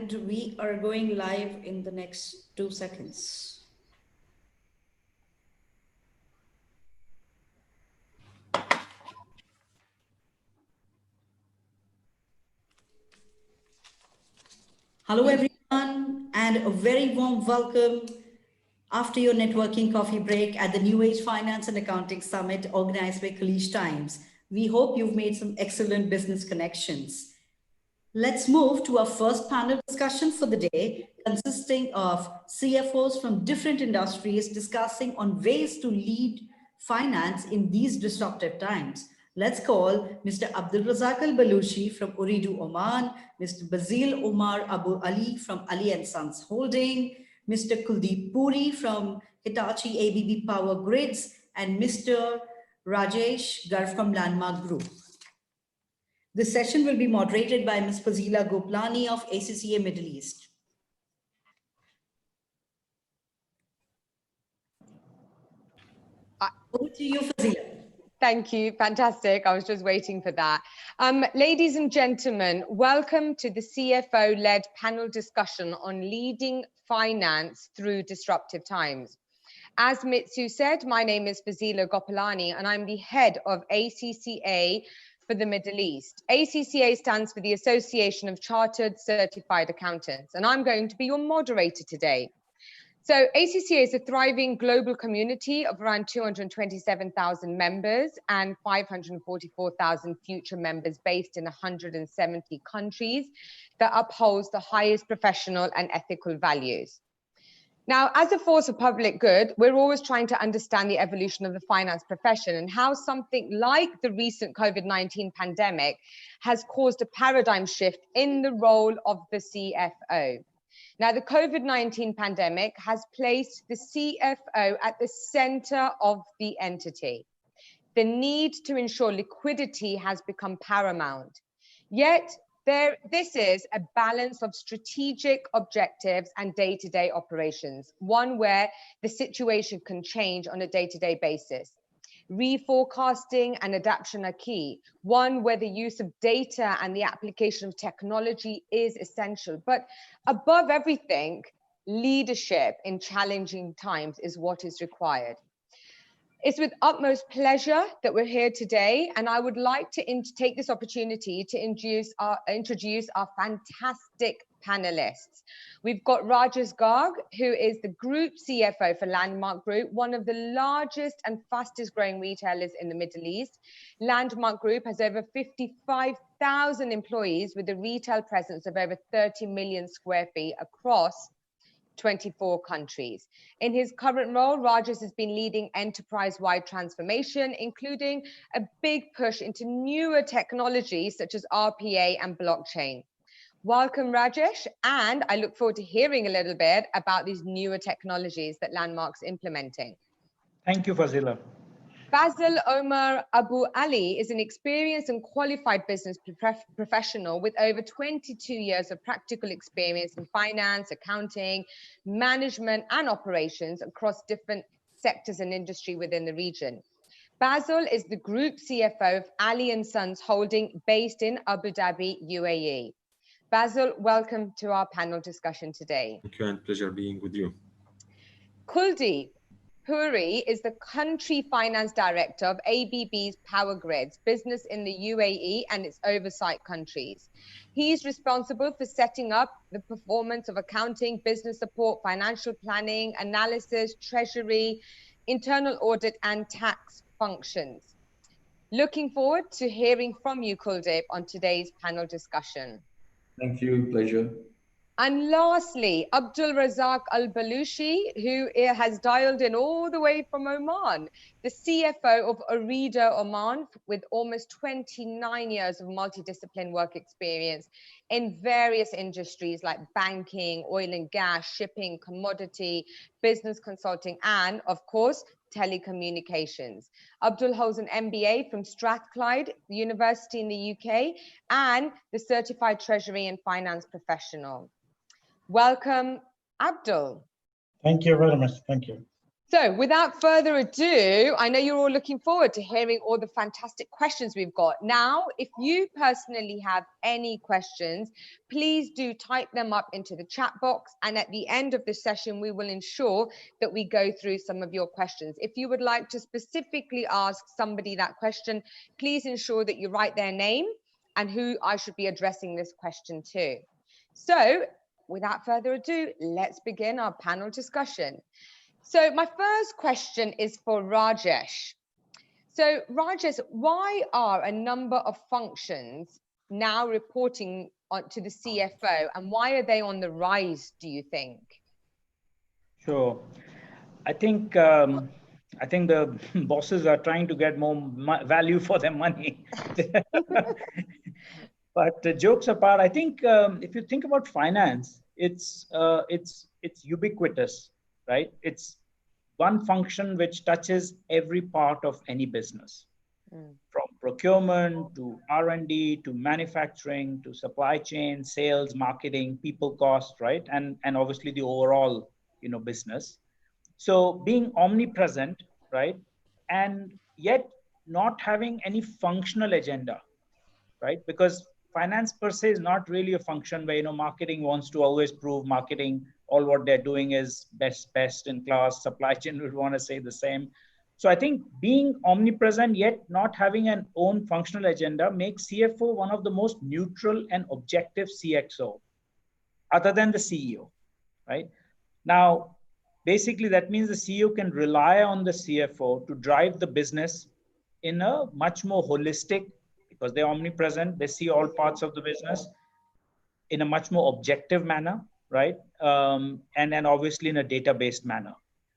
And we are going live in the next 2 seconds. Hello, everyone, and a very warm welcome after your networking coffee break at the New Age Finance and Accounting Summit organized by Khaleej Times. We hope you've made some excellent business connections. Let's move to our first panel discussion for the day, consisting of CFOs from different industries discussing on ways to lead finance in these disruptive times. Let's call Mr. Abdul Razak Al-Balushi from Ooredoo, Oman, Mr. Basil Omar Abu Ali from Ali & Sons Holding, Mr. Kuldeep Puri from Hitachi ABB Power Grids, and Mr. Rajesh Garg from Landmark Group. This session will be moderated by Ms. Fazila Goplani of ACCA Middle East. Over to you, Fazila. Thank you. Fantastic. I was just waiting for that. Ladies and gentlemen, welcome to the CFO-led panel discussion on leading finance through disruptive times. As Mitsu said, my name is Fazila Goplani, and I'm the head of ACCA for the Middle East. ACCA stands for the Association of Chartered Certified Accountants, and I'm going to be your moderator today. So ACCA is a thriving global community of around 227,000 members and 544,000 future members based in 170 countries that upholds the highest professional and ethical values. Now, as a force of public good, we're always trying to understand the evolution of the finance profession and how something like the recent COVID-19 pandemic has caused a paradigm shift in the role of the CFO. Now, the COVID-19 pandemic has placed the CFO at the center of the entity. The need to ensure liquidity has become paramount. Yet, this is a balance of strategic objectives and day-to-day operations, one where the situation can change on a day-to-day basis. Reforecasting and adaptation are key, one where the use of data and the application of technology is essential. But above everything, leadership in challenging times is what is required. It's with utmost pleasure that we're here today, and I would like to take this opportunity to introduce our fantastic panelists. We've got Rajesh Garg, who is the Group CFO for Landmark Group, one of the largest and fastest growing retailers in the Middle East. Landmark Group has over 55,000 employees with a retail presence of over 30 million square feet across 24 countries. In his current role, Rajesh has been leading enterprise-wide transformation, including a big push into newer technologies such as RPA and blockchain. Welcome, Rajesh, and I look forward to hearing a little bit about these newer technologies that Landmark's implementing. Thank you, Fazila. Basil Omar Abu Ali is an experienced and qualified business professional with over 22 years of practical experience in finance, accounting, management, and operations across different sectors and industry within the region. Basil is the Group CFO of Ali & Sons Holding based in Abu Dhabi, UAE. Basil, welcome to our panel discussion today. Thank you, and pleasure being with you. Kuldeep Puri is the Country Finance Director of ABB's Power Grids business in the UAE and its oversight countries. He's responsible for setting up the performance of accounting, business support, financial planning, analysis, treasury, internal audit, and tax functions. Looking forward to hearing from you, Kuldeep, on today's panel discussion. Thank you, pleasure. And lastly, Abdul Razak Al-Balushi, who has dialed in all the way from Oman, the CFO of Ooredoo, Oman, with almost 29 years of multidiscipline work experience in various industries like banking, oil and gas, shipping, commodity, business consulting, and of course, telecommunications. Abdul holds an MBA from Strathclyde University in the UK and the Certified Treasury and Finance Professional. Welcome, Abdul. Thank you very much. Thank you. So without further ado, I know you're all looking forward to hearing all the fantastic questions we've got. Now, if you personally have any questions, please do type them up into the chat box. And at the end of the session, we will ensure that we go through some of your questions. If you would like to specifically ask somebody that question, please ensure that you write their name and who I should be addressing this question to. So without further ado, let's begin our panel discussion. So my first question is for Rajesh. So Rajesh, why are a number of functions now reporting to the CFO, and why are they on the rise, do you think? Sure. I think the bosses are trying to get more value for their money. But jokes apart, I think if you think about finance, it's ubiquitous, right? It's one function which touches every part of any business, from procurement to R&D to manufacturing to supply chain, sales, marketing, people cost, right? And obviously the overall, business. So being omnipresent, right? And yet not having any functional agenda, right? Because finance per se is not really a function where, marketing wants to always prove marketing, all what they're doing is best in class. Supply chain would want to say the same. So I think being omnipresent yet not having an own functional agenda makes CFO one of the most neutral and objective CXO, other than the CEO, right? Now, basically that means the CEO can rely on the CFO to drive the business in a much more holistic, because they're omnipresent, they see all parts of the business in a much more objective manner, right? And then obviously in a data-based manner.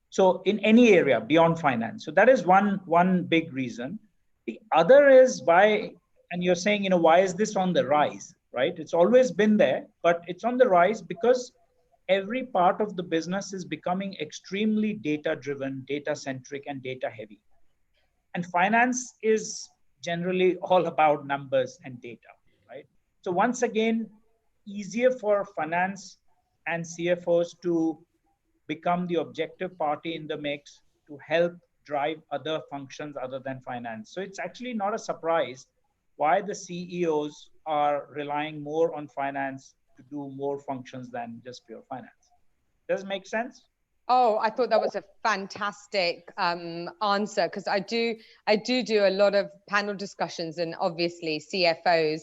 So in any area beyond finance. So that is one big reason. The other is why, and you're saying, why is this on the rise, right? It's always been there, but it's on the rise because every part of the business is becoming extremely data-driven, data-centric, and data-heavy. And finance is generally all about numbers and data, right? So once again, easier for finance and CFOs to become the objective party in the mix to help drive other functions other than finance. So it's actually not a surprise why the CEOs are relying more on finance to do more functions than just pure finance. Does it make sense? Oh, I thought that was a fantastic answer, because I do a lot of panel discussions, and obviously CFOs,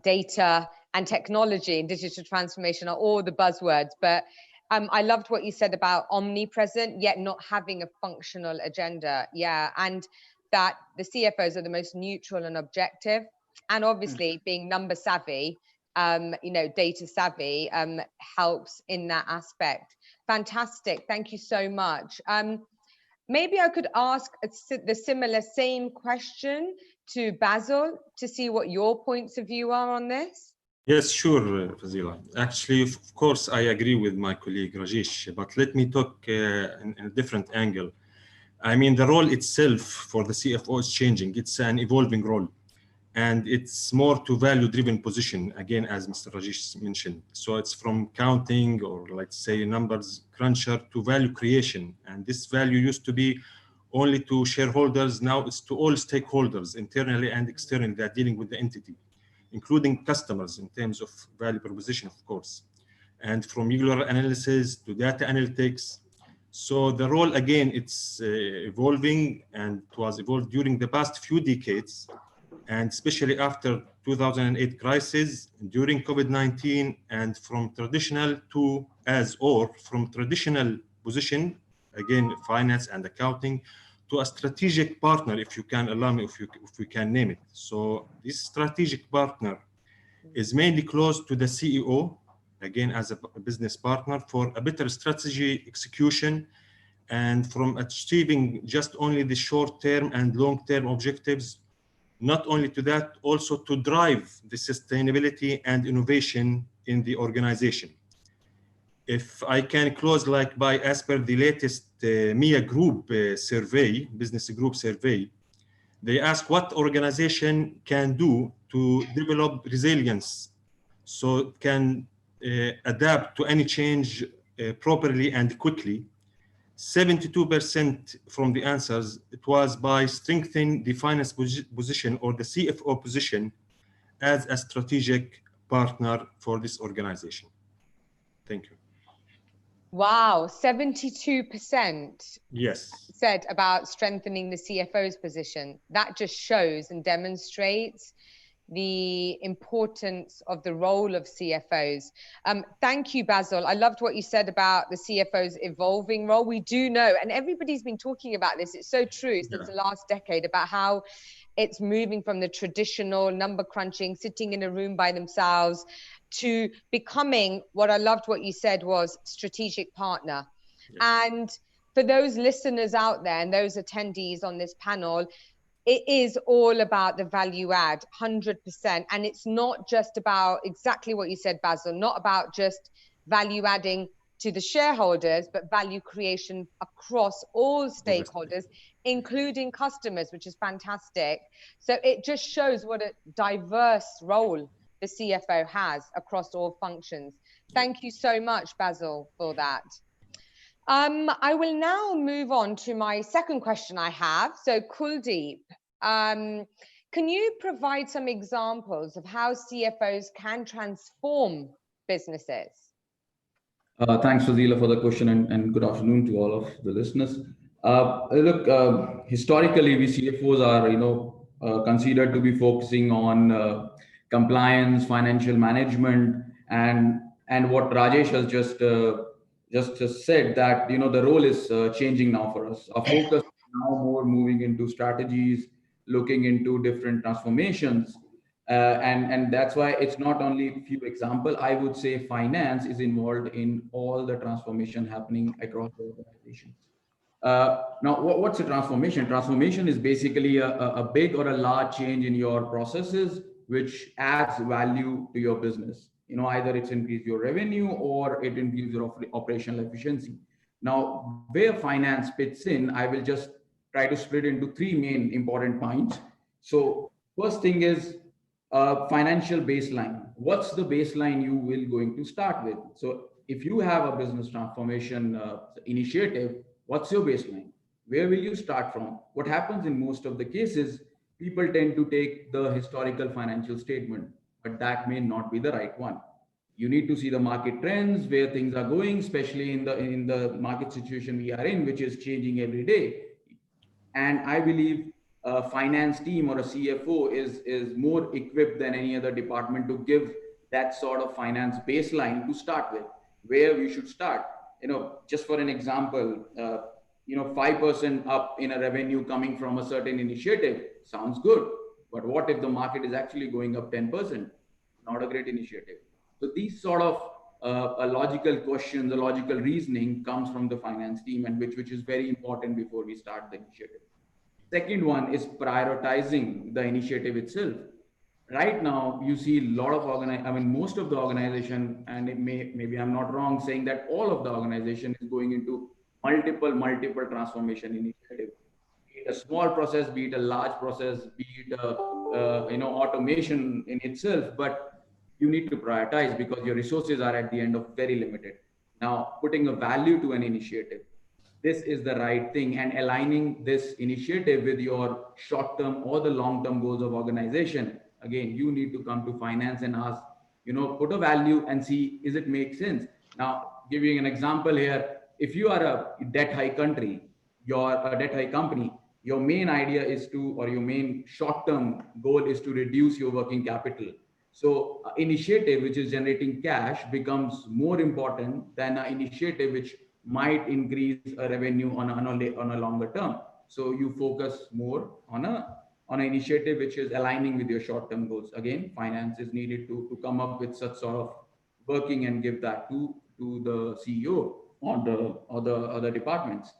data and technology and digital transformation are all the buzzwords. But I loved what you said about omnipresent yet not having a functional agenda. Yeah, and that the CFOs are the most neutral and objective, and obviously being number savvy, data savvy helps in that aspect. Fantastic. Thank you so much. Maybe I could ask the same question to Basil to see what your points of view are on this. Yes, sure, Fazila. Actually, of course, I agree with my colleague Rajesh, but let me talk in a different angle. I mean, the role itself for the CFO is changing. It's an evolving role. And it's more to value-driven position, again, as Mr. Rajesh mentioned. So it's from counting, or let's say numbers cruncher, to value creation. And this value used to be only to shareholders. Now it's to all stakeholders, internally and externally, that are dealing with the entity, including customers in terms of value proposition, of course. And from regular analysis to data analytics. So the role, again, it's evolving, and it was evolved during the past few decades, and especially after 2008 crisis, during COVID-19, and from traditional from traditional position, again, finance and accounting, to a strategic partner, if you can allow me, if we can name it. So this strategic partner is mainly close to the CEO, again, as a business partner for a better strategy execution, and from achieving just only the short-term and long-term objectives. Not only to that, also to drive the sustainability and innovation in the organization. If I can close by, as per the latest MIA group survey, business group survey, they ask what organization can do to develop resilience so it can adapt to any change properly and quickly. 72% from the answers, it was by strengthening the finance position or the CFO position as a strategic partner for this organization. Thank you. Wow, 72% Yes. said about strengthening the CFO's position. That just shows and demonstrates the importance of the role of CFOs. Thank you, Basil. I loved what you said about the CFO's evolving role. We do know, and everybody's been talking about this, it's so true since the last decade, about how it's moving from the traditional number crunching, sitting in a room by themselves, to becoming, what I loved what you said was strategic partner. Yes. And for those listeners out there and those attendees on this panel, it is all about the value add, 100%. And it's not just about exactly what you said, Basil, not about just value adding to the shareholders, but value creation across all stakeholders, including customers, which is fantastic. So it just shows what a diverse role the CFO has across all functions. Thank you so much, Basil, for that. I will now move on to my second question I have. So Kuldeep, can you provide some examples of how CFOs can transform businesses? Thanks, Fazila, for the question, and good afternoon to all of the listeners. Historically, we CFOs are, considered to be focusing on compliance, financial management, and what Rajesh has just said, that the role is changing now for us. Our focus is now more moving into strategies, looking into different transformations. And that's why it's not only a few examples. I would say finance is involved in all the transformation happening across the organization. Now, what's a transformation? Transformation is basically a big or a large change in your processes, which adds value to your business. Either it's increase your revenue or it increase your operational efficiency. Now, where finance fits in, I will just try to split into three main important points. So first thing is financial baseline. What's the baseline you will going to start with? So if you have a business transformation initiative, what's your baseline? Where will you start from? What happens in most of the cases, people tend to take the historical financial statement, but that may not be the right one. You need to see the market trends, where things are going, especially in the market situation we are in, which is changing every day. And I believe a finance team or a CFO is more equipped than any other department to give that sort of finance baseline to start with, where we should start. Just for an example, 5% up in a revenue coming from a certain initiative sounds good, but what if the market is actually going up 10%? Not a great initiative. So these sort of a logical questions, a logical reasoning comes from the finance team, and which is very important before we start the initiative. Second one is prioritizing the initiative itself. Right now, you see a lot of most of the organization, and maybe I'm not wrong saying that all of the organization is going into multiple transformation initiatives. Be it a small process, be it a large process, be it automation in itself, but you need to prioritize because your resources are at the end of very limited. Now, putting a value to an initiative, this is the right thing, and aligning this initiative with your short-term or the long-term goals of organization. Again, you need to come to finance and ask, put a value and see, is it make sense? Now, giving an example here, if you are a debt high country, you're a debt high company, your main idea is to, or your main short-term goal is to reduce your working capital. So initiative which is generating cash becomes more important than an initiative which might increase a revenue on a longer term. So you focus more on an initiative which is aligning with your short-term goals. Again, finance is needed to come up with such sort of working and give that to the CEO or the other departments.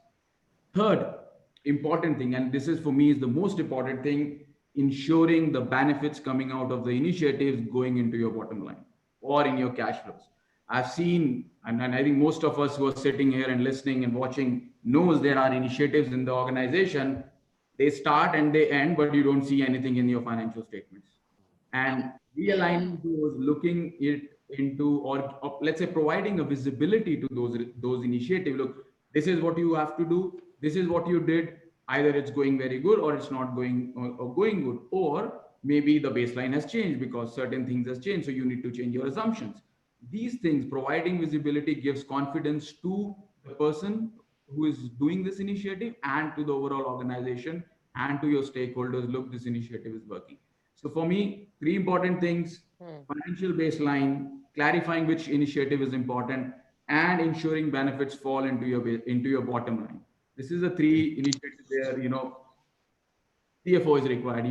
Third important thing, and this is for me is the most important thing, ensuring the benefits coming out of the initiatives going into your bottom line or in your cash flows. I've seen, and I think most of us who are sitting here and listening and watching knows there are initiatives in the organization. They start and they end, but you don't see anything in your financial statements. And realigning those, looking it into, or let's say providing a visibility to those initiatives. Look, This is what you have to do. This is what you did. Either it's going very good or it's not going or going good, or maybe the baseline has changed because certain things has changed. So you need to change your assumptions. These things, providing visibility gives confidence to the person who is doing this initiative and to the overall organization and to your stakeholders. Look, this initiative is working. So for me, three important things: financial baseline, clarifying which initiative is important, and ensuring benefits fall into your bottom line. This is the three initiatives where CFO is required.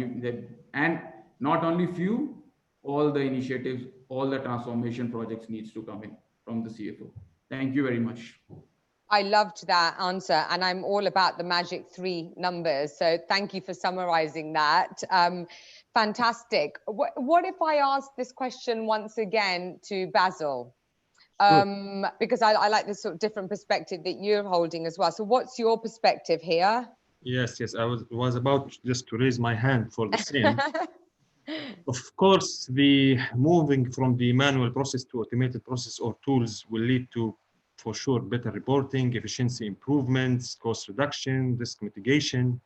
And not only few, all the initiatives, all the transformation projects needs to come in from the CFO. Thank you very much. I loved that answer, and I'm all about the magic 3 numbers. So thank you for summarizing that. Fantastic. What if I ask this question once again to Basil? Because I like this sort of different perspective that you're holding as well. So what's your perspective here? Yes, I was about just to raise my hand for the same. Of course, the moving from the manual process to automated process or tools will lead to, for sure, better reporting, efficiency improvements, cost reduction, risk mitigation.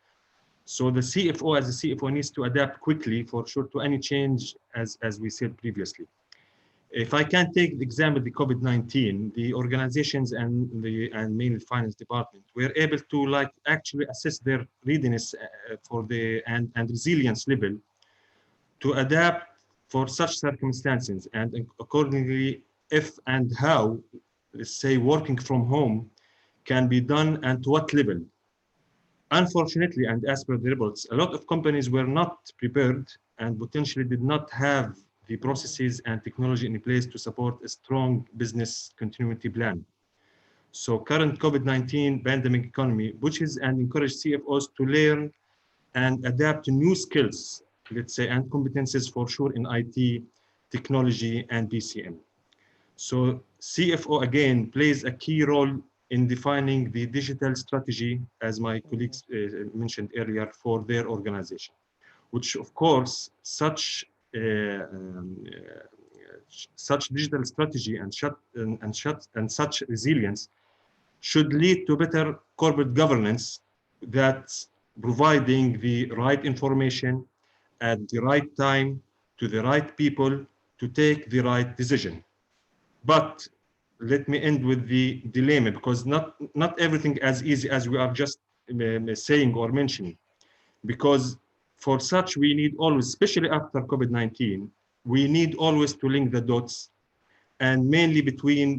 So the CFO, as a CFO, needs to adapt quickly, for sure, to any change, as we said previously. If I can take the example, the COVID-19, the organizations and mainly finance department were able to actually assess their readiness for and resilience level to adapt for such circumstances, and accordingly, if and how, let's say, working from home can be done and to what level. Unfortunately, and as per the reports, a lot of companies were not prepared and potentially did not have the processes and technology in place to support a strong business continuity plan. So current COVID-19 pandemic economy pushes and encourages CFOs to learn and adapt to new skills, let's say, and competences for sure in IT, technology, and BCM. So CFO again plays a key role in defining the digital strategy, as my colleagues mentioned earlier, for their organization, which of course such digital strategy and such resilience should lead to better corporate governance that's providing the right information at the right time to the right people to take the right decision. But let me end with the dilemma, because not everything as easy as we are just saying or mentioning. Because for such, we need always, especially after COVID-19, we need always to link the dots, and mainly between,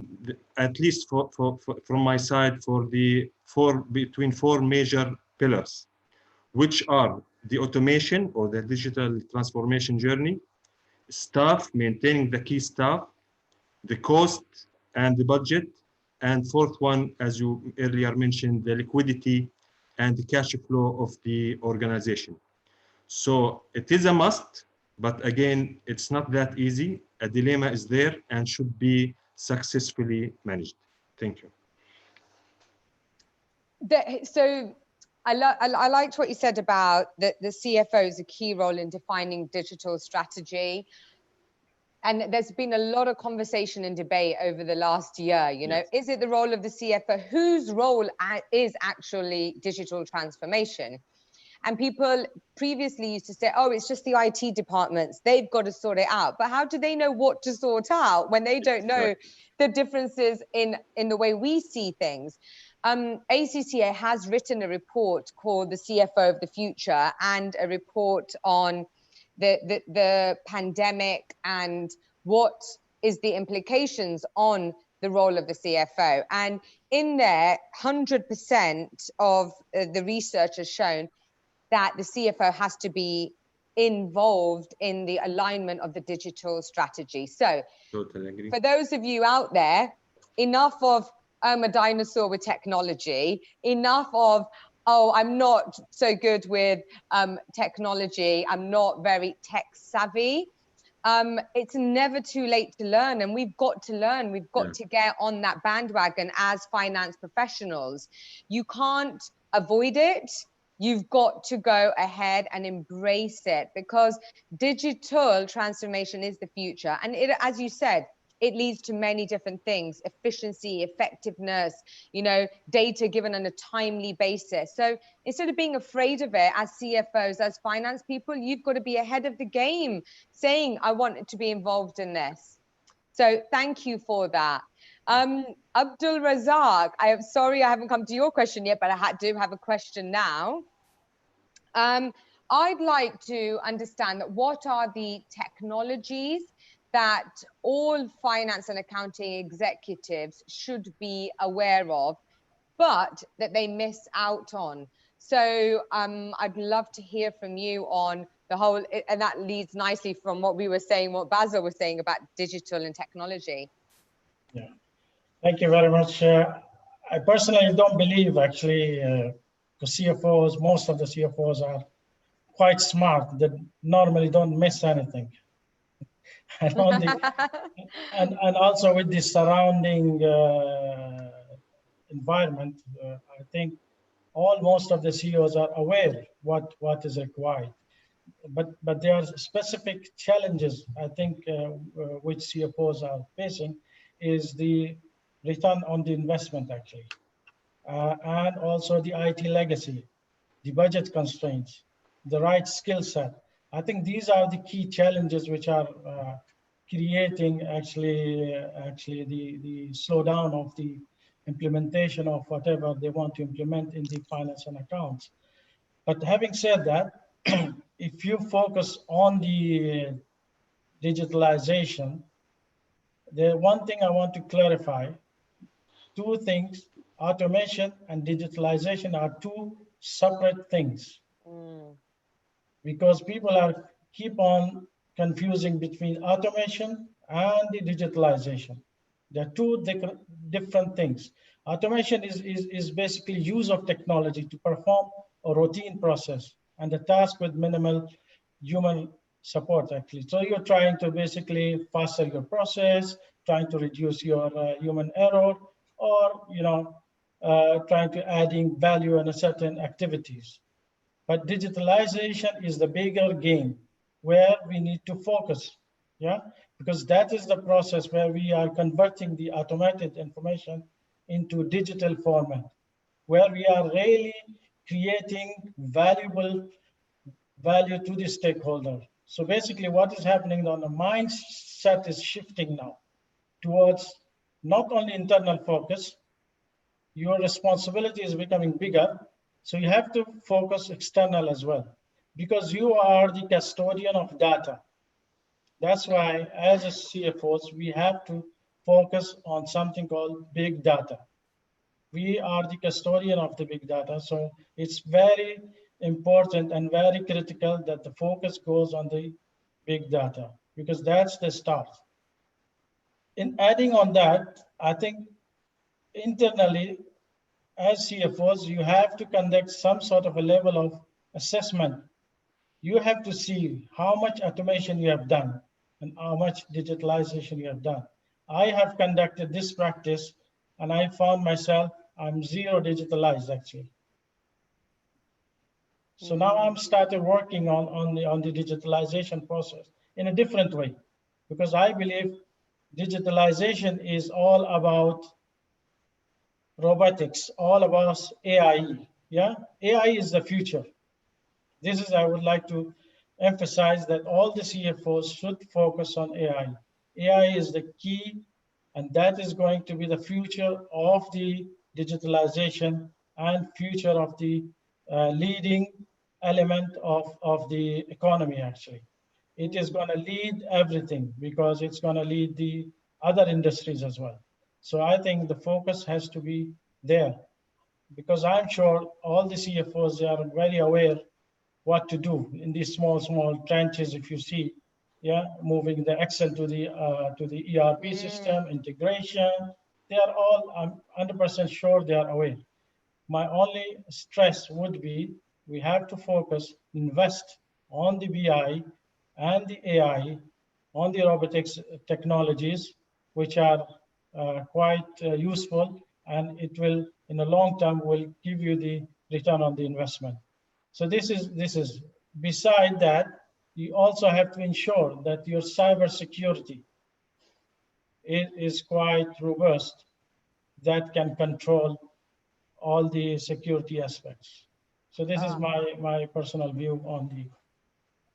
at least from my side, between 4 major pillars, which are the automation or the digital transformation journey, staff, maintaining the key staff, the cost and the budget, and fourth one, as you earlier mentioned, the liquidity and the cash flow of the organization. So it is a must, but again, it's not that easy. A dilemma is there and should be successfully managed. Thank you. So I liked what you said about the CFO is a key role in defining digital strategy. And there's been a lot of conversation and debate over the last year, Yes. Is it the role of the CFO? Whose role is actually digital transformation? And people previously used to say, oh, it's just the IT departments, they've got to sort it out. But how do they know what to sort out when they don't know the differences in the way we see things? ACCA has written a report called the CFO of the Future, and a report on the pandemic and what is the implications on the role of the CFO. And in there, 100% of the research has shown that the CFO has to be involved in the alignment of the digital strategy. So Totally agree. for those of you out there, enough of I'm a dinosaur with technology, enough of, oh, I'm not so good with technology, I'm not very tech savvy. It's never too late to learn, and we've got to learn. We've got to get on that bandwagon as finance professionals. You can't avoid it. You've got to go ahead and embrace it, because digital transformation is the future. And it, as you said, it leads to many different things: efficiency, effectiveness, data given on a timely basis. So instead of being afraid of it, as CFOs, as finance people, you've got to be ahead of the game, saying, I want to be involved in this. So thank you for that. Abdul Razak, I'm sorry I haven't come to your question yet, but I do have a question now. I'd like to understand that what are the technologies that all finance and accounting executives should be aware of, but that they miss out on. So I'd love to hear from you on the whole, and that leads nicely from what we were saying, what Basil was saying about digital and technology. Yeah, thank you very much. I personally don't believe, actually, the CFOs, most of the CFOs are quite smart, that normally don't miss anything. And, and also with the surrounding environment, I think most of the CEOs are aware what is required. But there are specific challenges, I think, which CFOs are facing, is the return on the investment, actually, and also the IT legacy, the budget constraints, the right skill set. I think these are the key challenges which are creating actually the slowdown of the implementation of whatever they want to implement in the finance and accounts. But having said that, if you focus on the digitalization, the one thing I want to clarify, two things: automation and digitalization are two separate things. Because people are keep on confusing between automation and the digitalization. They're two different things. Automation is basically use of technology to perform a routine process and a task with minimal human support, actually. So you're trying to basically faster your process, trying to reduce your human error, or trying to adding value in a certain activities. But digitalization is the bigger game where we need to focus, yeah? Because that is the process where we are converting the automated information into digital format, where we are really creating value to the stakeholder. So basically what is happening on the mindset is shifting now towards not only internal focus, your responsibility is becoming bigger. So you have to focus external as well, because you are the custodian of data. That's why as a CFOs, we have to focus on something called big data. We are the custodian of the big data. So it's very important and very critical that the focus goes on the big data, because that's the start. In adding on that, I think internally, as CFOs, you have to conduct some sort of a level of assessment. You have to see how much automation you have done and how much digitalization you have done. I have conducted this practice and I found myself, I'm zero digitalized actually. So now I'm started working on the digitalization process in a different way, because I believe digitalization is all about robotics, all about AI. Yeah, AI is the future. This is, I would like to emphasize that all the CFOs should focus on AI. AI is the key, and that is going to be the future of the digitalization and future of the leading element of the economy, actually. It is going to lead everything because it's going to lead the other industries as well. So I think the focus has to be there, because I'm sure all the CFOs are very aware what to do in these small trenches. If you see, yeah, moving the Excel to the ERP system, integration, they are all, I'm 100% sure they are aware. My only stress would be we have to focus, invest on the BI and the AI, on the robotics technologies, which are quite useful, and it will, in the long term, will give you the return on the investment. So this is beside that, you also have to ensure that your cyber security is quite robust that can control all the security aspects. So this is my personal view on the.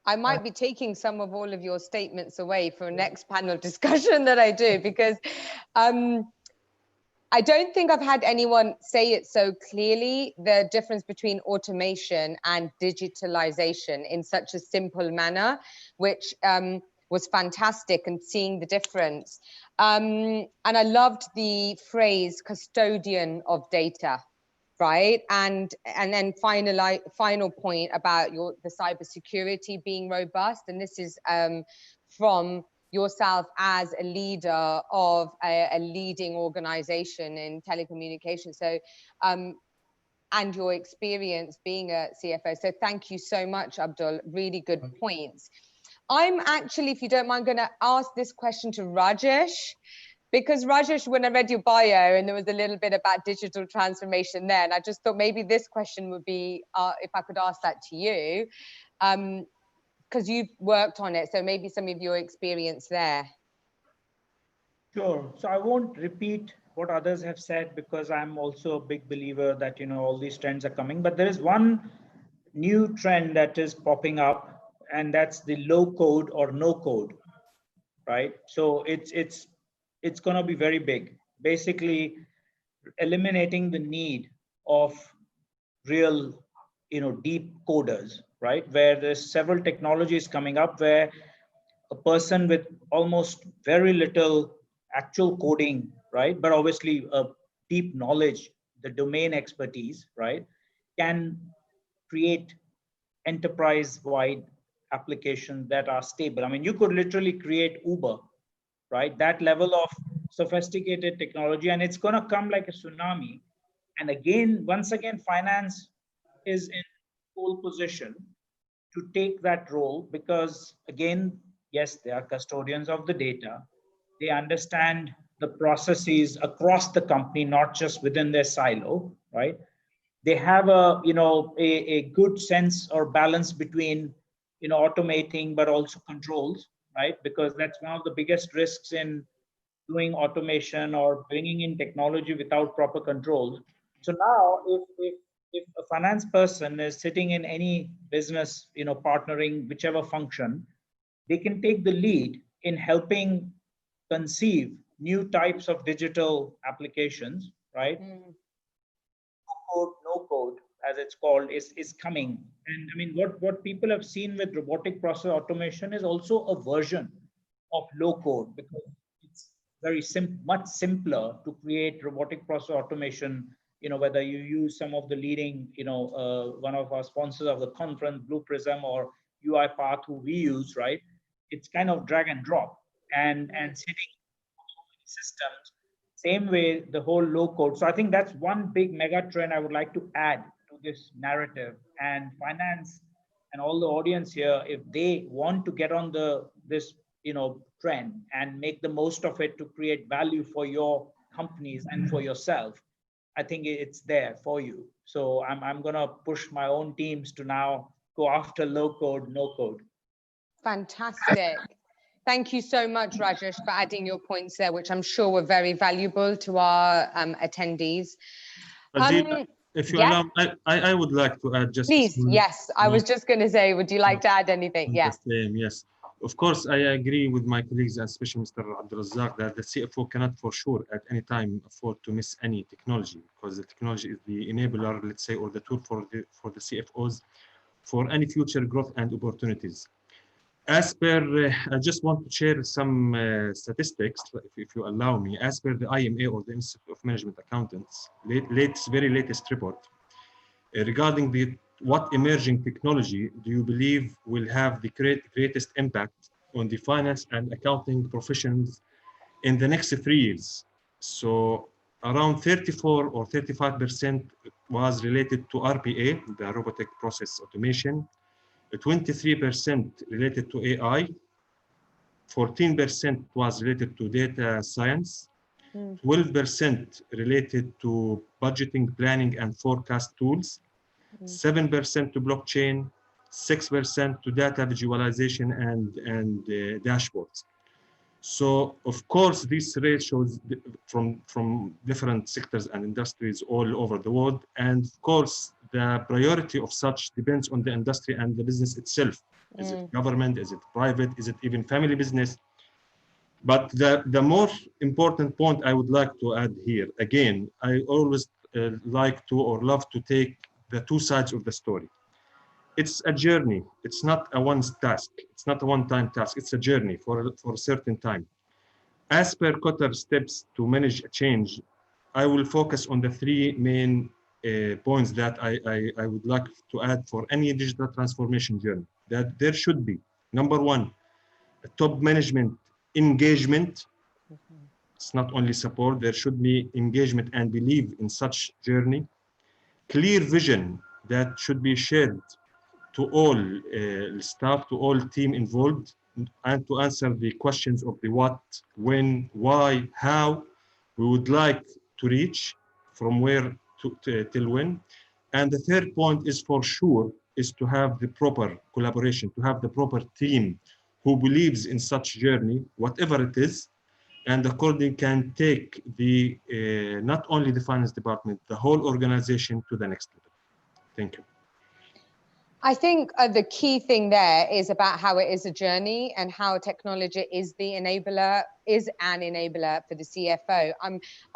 I might be taking some of all of your statements away for a next panel discussion that I do, because I don't think I've had anyone say it so clearly, the difference between automation and digitalization in such a simple manner, which was fantastic, and seeing the difference. And I loved the phrase custodian of data, right? And then final point about the cybersecurity being robust. And this is from yourself as a leader of a leading organization in telecommunications. So, and your experience being a CFO. So thank you so much, Abdul. Really good points. I'm actually, if you don't mind, going to ask this question to Rajesh, because Rajesh, when I read your bio and there was a little bit about digital transformation there, and I just thought maybe this question would be, if I could ask that to you, because you've worked on it, so maybe some of your experience there. Sure. So I won't repeat what others have said, because I'm also a big believer that, all these trends are coming. But there is one new trend that is popping up, and that's the low code or no code, right? So it's going to be very big. Basically, eliminating the need of real, deep coders, right? Where there's several technologies coming up where a person with almost very little actual coding, right, but obviously a deep knowledge, the domain expertise, right, can create enterprise-wide applications that are stable. I mean, you could literally create Uber, right? That level of sophisticated technology, and it's going to come like a tsunami. And again, once again, finance is in pole position to take that role, because again, yes, they are custodians of the data. They understand the processes across the company, not just within their silo, right? They have a good sense or balance between, automating, but also controls, right? Because that's one of the biggest risks in doing automation or bringing in technology without proper controls. So now, if a finance person is sitting in any business, partnering whichever function, they can take the lead in helping conceive new types of digital applications, right? Code, no code, as it's called, is coming. And I mean, what people have seen with robotic process automation is also a version of low code, because it's very much simpler to create robotic process automation. Whether you use some of the leading, one of our sponsors of the conference, Blue Prism or UiPath, who we use, right? It's kind of drag and drop and sitting systems. Same way, the whole low code. So I think that's one big mega trend I would like to add to this narrative. And finance and all the audience here, if they want to get on this trend and make the most of it to create value for your companies and for yourself, I think it's there for you. So I'm gonna push my own teams to now go after low code, no code. Fantastic. Thank you so much, Rajesh, for adding your points there, which I'm sure were very valuable to our attendees. If you allow, I would like to add just. Please, yes. I was just going to say, would you like to add anything? Yes. Yes. Of course, I agree with my colleagues, especially Mr. Abdulrazak, that the CFO cannot for sure at any time afford to miss any technology, because the technology is the enabler, let's say, or the tool for the CFOs for any future growth and opportunities. As per, I just want to share some statistics, if you allow me. As per the IMA, or the Institute of Management Accountants, very latest report regarding what emerging technology do you believe will have the greatest impact on the finance and accounting professions in the next 3 years. So around 34 or 35% was related to RPA, the robotic process automation, 23% related to AI, 14% was related to data science, 12% related to budgeting, planning, and forecast tools, 7% to blockchain, 6% to data visualization and dashboards. So of course, these ratios from different sectors and industries all over the world. And of course, the priority of such depends on the industry and the business itself. Is it government? Is it private? Is it even family business? But the more important point I would like to add here, again, I always like to or love to take the two sides of the story. It's a journey. It's not a one task. It's not a one-time task. It's a journey for a certain time. As per Qatar steps to manage a change, I will focus on the three main points that I would like to add for any digital transformation journey. That there should be, number one, a top management engagement. It's not only support, there should be engagement and belief in such journey. Clear vision that should be shared to all staff, to all team involved, and to answer the questions of the what, when, why, how we would like to reach, from where till when. And the third point is for sure is to have the proper collaboration, to have the proper team who believes in such journey, whatever it is, and according can take the not only the finance department, the whole organization to the next level. Thank you. I think the key thing there is about how it is a journey and how technology is the enabler, is an enabler for the CFO.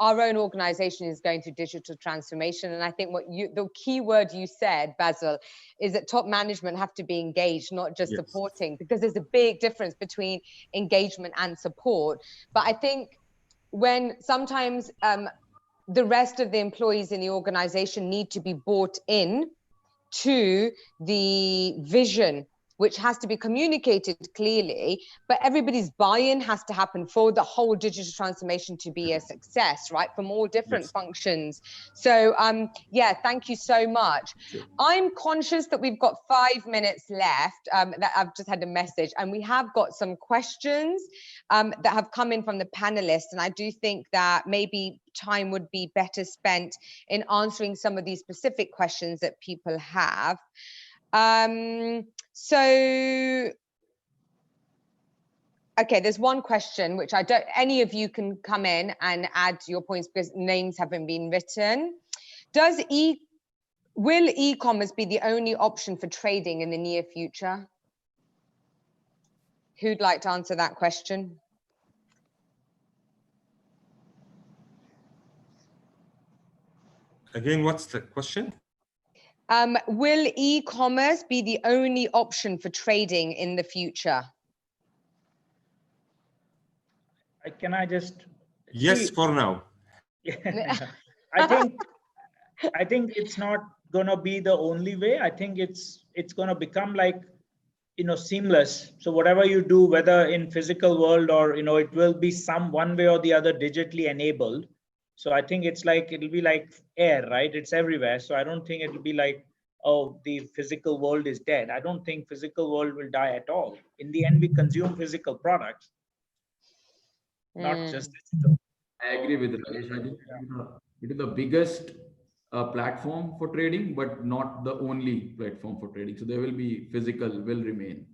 Our own organization is going through digital transformation. And I think the key word you said, Basil, is that top management have to be engaged, not just supporting, because there's a big difference between engagement and support. But I think when sometimes the rest of the employees in the organization need to be bought in to the vision, which has to be communicated clearly, but everybody's buy-in has to happen for the whole digital transformation to be a success, right? From all different functions. So yeah, thank you so much. Sure. I'm conscious that we've got 5 minutes left, that I've just had a message, and we have got some questions that have come in from the panelists, and I do think that maybe time would be better spent in answering some of these specific questions that people have. So, okay, there's one question which I don't, any of you can come in and add your points because names haven't been written. Will e-commerce be the only option for trading in the near future? Who'd like to answer that question? Again, what's the question? Will e-commerce be the only option for trading in the future? Can I just? Yes, for now. I think it's not gonna be the only way. I think it's gonna become like, seamless. So whatever you do, whether in physical world or, it will be one way or the other digitally enabled. So I think it'll be like air, right? It's everywhere. So I don't think it'll be like, oh, the physical world is dead. I don't think physical world will die at all. In the end, we consume physical products, not just digital. I agree with Rajesh. I think it is the biggest platform for trading, but not the only platform for trading. So there will be physical will remain.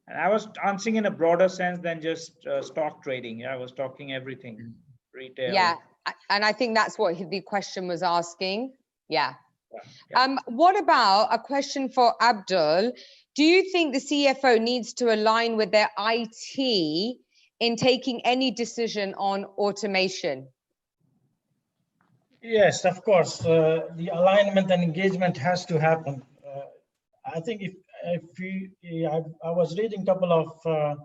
And I was answering in a broader sense than just stock trading. Yeah, I was talking everything, retail. Yeah, and I think that's what the question was asking. Yeah. What about a question for Abdul? Do you think the CFO needs to align with their IT in taking any decision on automation? Yes, of course. The alignment and engagement has to happen. I think I was reading a couple of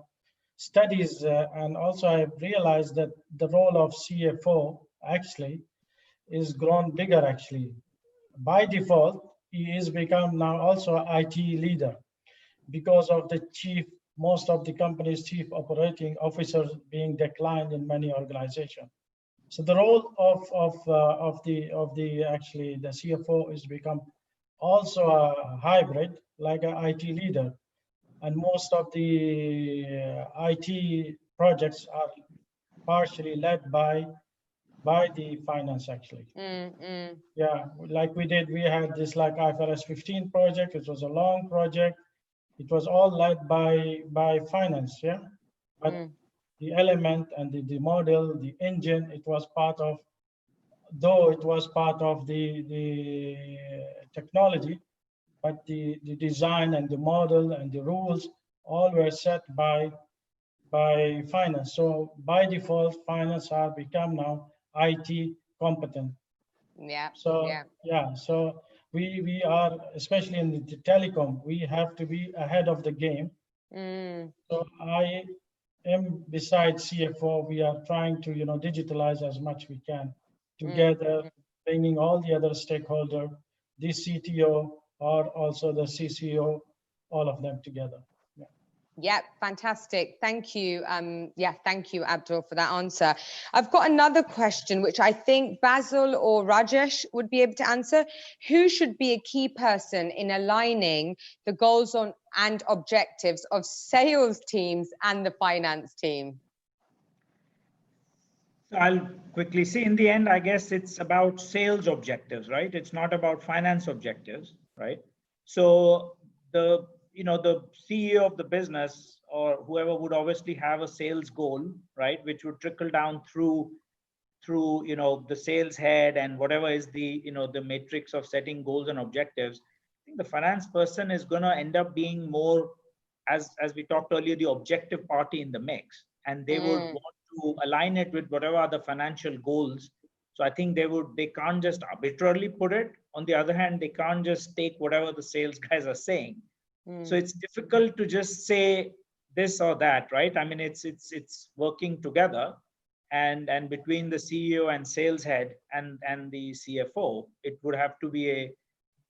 studies, and also I realized that the role of CFO actually is grown bigger. Actually, by default, he is become now also IT leader because of the most of the company's chief operating officers being declined in many organizations. So the role of the actually the CFO is become also a hybrid, like an IT leader, and most of the IT projects are partially led by the finance actually. Yeah, like we had this like IFRS 15 project. It was a long project. It was all led by finance. Yeah, but the element and the model, the engine. It was part of, though it was part of the technology, but the design and the model and the rules all were set by finance. So by default, finance are become now IT competent. Yeah. So Yeah. yeah, so we are, especially in the telecom, we have to be ahead of the game. So I am, besides CFO, we are trying to digitalize as much we can together, bringing all the other stakeholder, the CTO or also the CCO, all of them together. Yeah, fantastic. Thank you. Yeah, thank you, Abdul, for that answer. I've got another question, which I think Basil or Rajesh would be able to answer. Who should be a key person in aligning the goals on and objectives of sales teams and the finance team? I'll quickly see. In the end, I guess it's about sales objectives, right? It's not about finance objectives, right? So the the CEO of the business or whoever would obviously have a sales goal, right, which would trickle down through the sales head and whatever is the the matrix of setting goals and objectives. I think the finance person is going to end up being more, as we talked earlier, the objective party in the mix, and they would want to align it with whatever are the financial goals. So I think they can't just arbitrarily put it. On the other hand, they can't just take whatever the sales guys are saying. So it's difficult to just say this or that, right? I mean, it's working together, and between the CEO and sales head and the CFO, it would have to be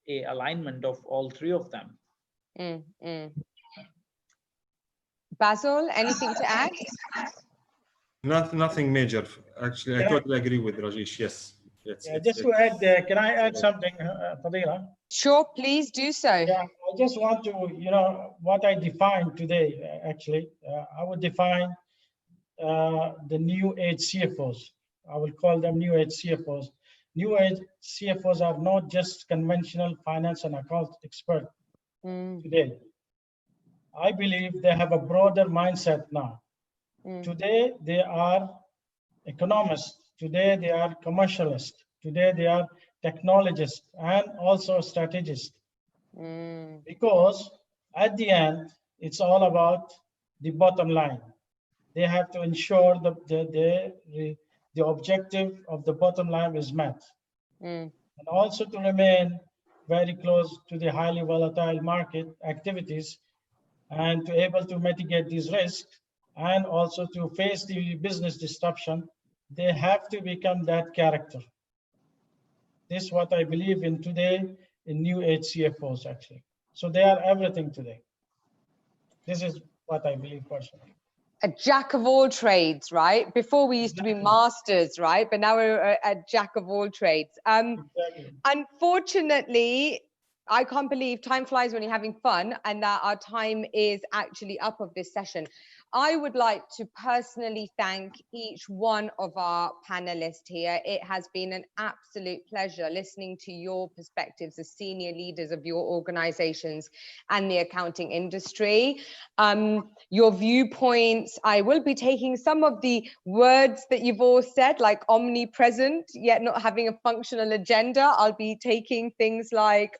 a alignment of all three of them. Basil, anything to add? Nothing major. Actually, I totally agree with Rajesh. Yes. Just to add, can I add something, Fadila? Sure, please do so. Yeah, I just want to, what I defined today, actually, I would define the new age CFOs. I will call them new age CFOs. New age CFOs are not just conventional finance and account expert today. I believe they have a broader mindset now. Today, they are economists. Today, they are commercialists. Today, they are technologists and also strategists. Because at the end, it's all about the bottom line. They have to ensure the objective of the bottom line is met. And also to remain very close to the highly volatile market activities and to able to mitigate these risks and also to face the business disruption, they have to become that character. This is what I believe in today in new age CFOs, actually. So they are everything today. This is what I believe personally. A jack of all trades, right? Before we used to be masters, right? But now we're a jack of all trades. Exactly. Unfortunately, I can't believe time flies when you're having fun and that our time is actually up of this session. I would like to personally thank each one of our panelists here. It has been an absolute pleasure listening to your perspectives as senior leaders of your organizations and the accounting industry. Your viewpoints, I will be taking some of the words that you've all said, like omnipresent, yet not having a functional agenda. I'll be taking things like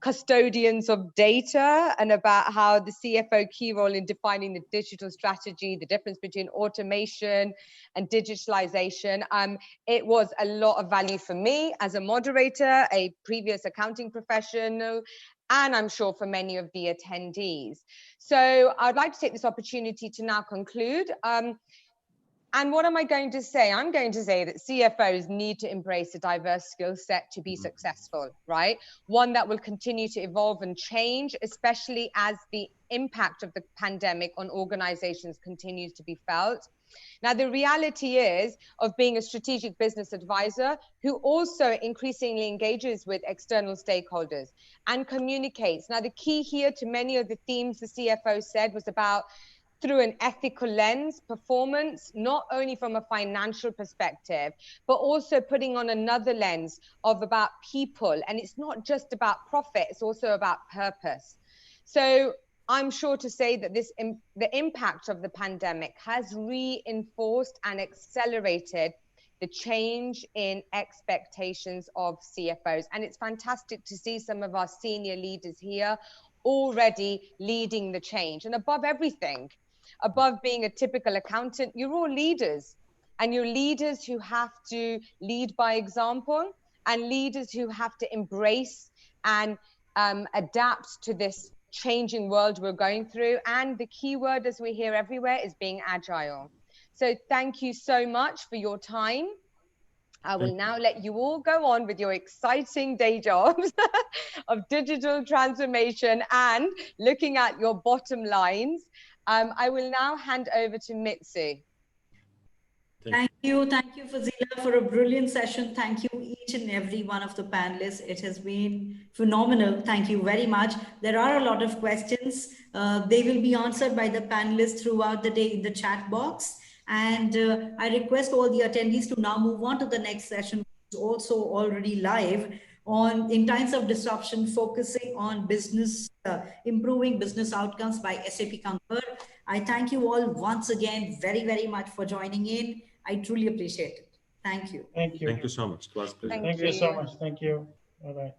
custodians of data and about how the CFO key role in defining the digital strategy, the difference between automation and digitalization. It was a lot of value for me as a moderator, a previous accounting professional, and I'm sure for many of the attendees. So I'd like to take this opportunity to now conclude. And what am I going to say? I'm going to say that CFOs need to embrace a diverse skill set to be successful, right? One that will continue to evolve and change, especially as the impact of the pandemic on organizations continues to be felt. Now, the reality is of being a strategic business advisor who also increasingly engages with external stakeholders and communicates. Now, the key here to many of the themes the CFO said was about through an ethical lens, performance, not only from a financial perspective, but also putting on another lens of about people. And it's not just about profit, it's also about purpose. So I'm sure to say that the impact of the pandemic has reinforced and accelerated the change in expectations of CFOs. And it's fantastic to see some of our senior leaders here already leading the change. And above everything, above being a typical accountant, you're all leaders. And you're leaders who have to lead by example, and leaders who have to embrace and adapt to this changing world we're going through. And the key word, as we hear everywhere, is being agile. So thank you so much for your time. I will now let you all go on with your exciting day jobs of digital transformation and looking at your bottom lines. I will now hand over to Mitsu. Thank you, Fazila, for a brilliant session. Thank you, each and every one of the panelists. It has been phenomenal. Thank you very much. There are a lot of questions. They will be answered by the panelists throughout the day in the chat box. And I request all the attendees to now move on to the next session, which is also already live on in times of disruption, focusing on business, improving business outcomes by SAP Concur. I thank you all once again very, very much for joining in. I truly appreciate it. Thank you. Thank you. Thank you so much. It was a pleasure. Thank you so much. Thank you. Bye-bye.